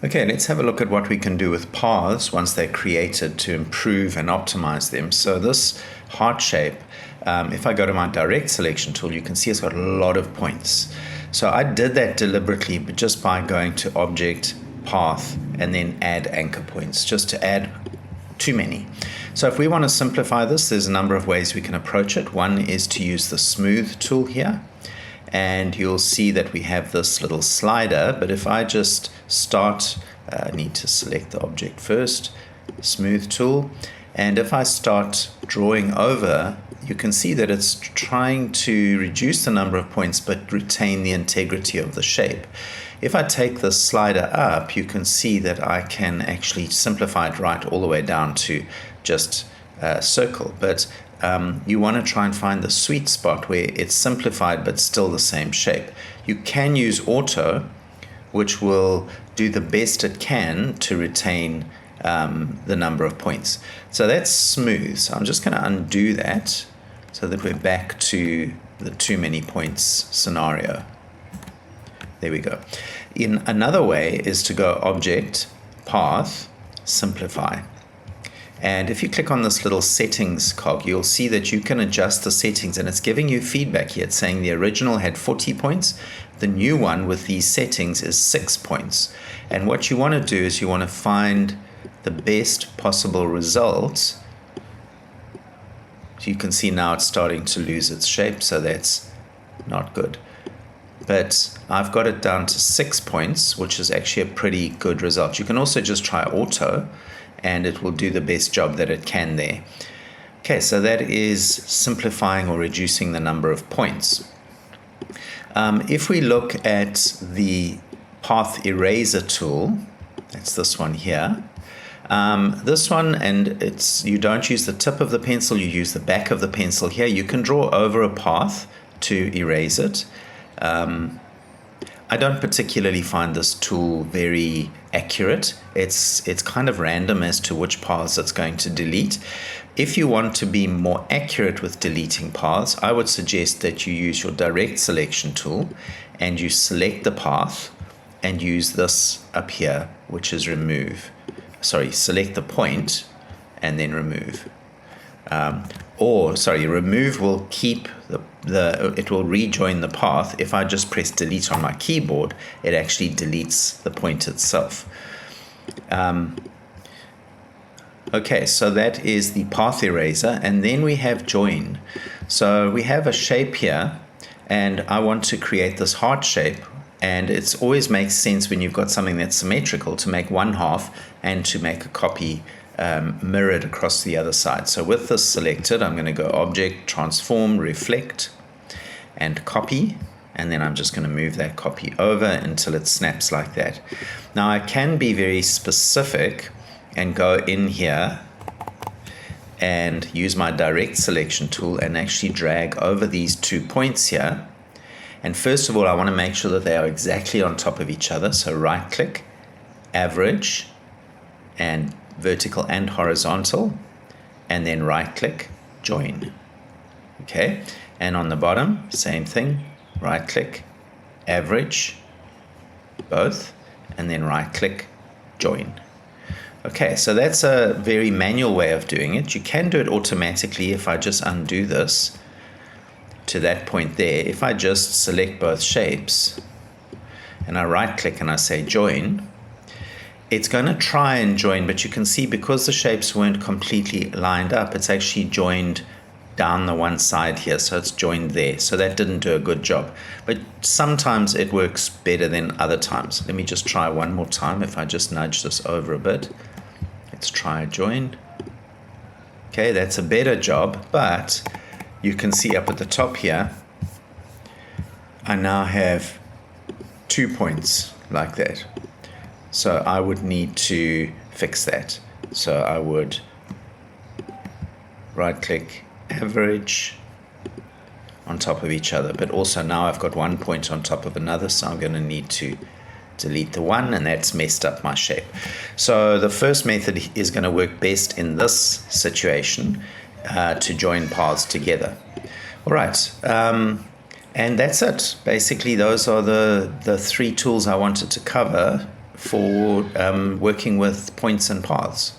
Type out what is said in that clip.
Okay, let's have a look at what we can do with paths once they're created to improve and optimize them. So this heart shape, if I go to my direct selection tool, you can see it's got a lot of points. So I did that deliberately, but just by going to Object, Path, and then add anchor points, just to add too many. So if we want to simplify this, there's a number of ways we can approach it. One is to use the Smooth tool here. And you'll see that we have this little slider, but if I just start, I need to select the object first, Smooth tool, and if I start drawing over, you can see that it's trying to reduce the number of points but retain the integrity of the shape. If I take the slider up, you can see that I can actually simplify it right all the way down to just a circle, but you want to try and find the sweet spot where it's simplified but still the same shape. You can use auto, which will do the best it can to retain the number of points. So that's smooth. So I'm just going to undo that so that we're back to the too many points scenario. There we go. In another way is to go Object, Path, Simplify. And if you click on this little settings cog, you'll see that you can adjust the settings, and it's giving you feedback here. It's saying the original had 40 points. The new one with these settings is 6 points. And what you want to do is you want to find the best possible results. So you can see now it's starting to lose its shape, so that's not good. But I've got it down to 6 points, which is actually a pretty good result. You can also just try auto, and it will do the best job that it can there. Okay, so that is simplifying or reducing the number of points. If we look at the Path Eraser tool, that's this one here. This one, and you don't use the tip of the pencil, you use the back of the pencil here. You can draw over a path to erase it. I don't particularly find this tool very accurate. It's kind of random as to which paths it's going to delete. If you want to be more accurate with deleting paths, I would suggest that you use your direct selection tool and you select the path and use this up here, which is remove. Sorry, select the point and then remove. Remove will keep it will rejoin the path. If I just press delete on my keyboard, it actually deletes the point itself. Okay, so that is the path eraser, and then we have join. So we have a shape here, and I want to create this heart shape, and it always makes sense when you've got something that's symmetrical to make one half and to make a copy mirrored across the other side. So with this selected, I'm going to go Object, Transform, Reflect, and Copy, and then I'm just going to move that copy over until it snaps like that. Now I can be very specific and go in here and use my direct selection tool and actually drag over these 2 points here. And first of all, I want to make sure that they are exactly on top of each other. So right click, average, and vertical and horizontal, and then right click, join. Okay, and on the bottom, same thing, right click, average, both, and then right click, join. Okay, so that's a very manual way of doing it. You can do it automatically if I just undo this to that point there. If I just select both shapes and I right click and I say join, it's going to try and join, but you can see because the shapes weren't completely lined up, it's actually joined down the one side here, so it's joined there. So that didn't do a good job, but sometimes it works better than other times. Let me just try one more time. If I just nudge this over a bit, let's try join. Okay, that's a better job, but you can see up at the top here, I now have 2 points like that. So I would need to fix that. So I would right click, average on top of each other, but also now I've got 1 point on top of another, so I'm going to need to delete the one, and that's messed up my shape. So the first method is going to work best in this situation to join paths together. All right, and that's it. Basically, those are the 3 tools I wanted to cover for working with points and paths.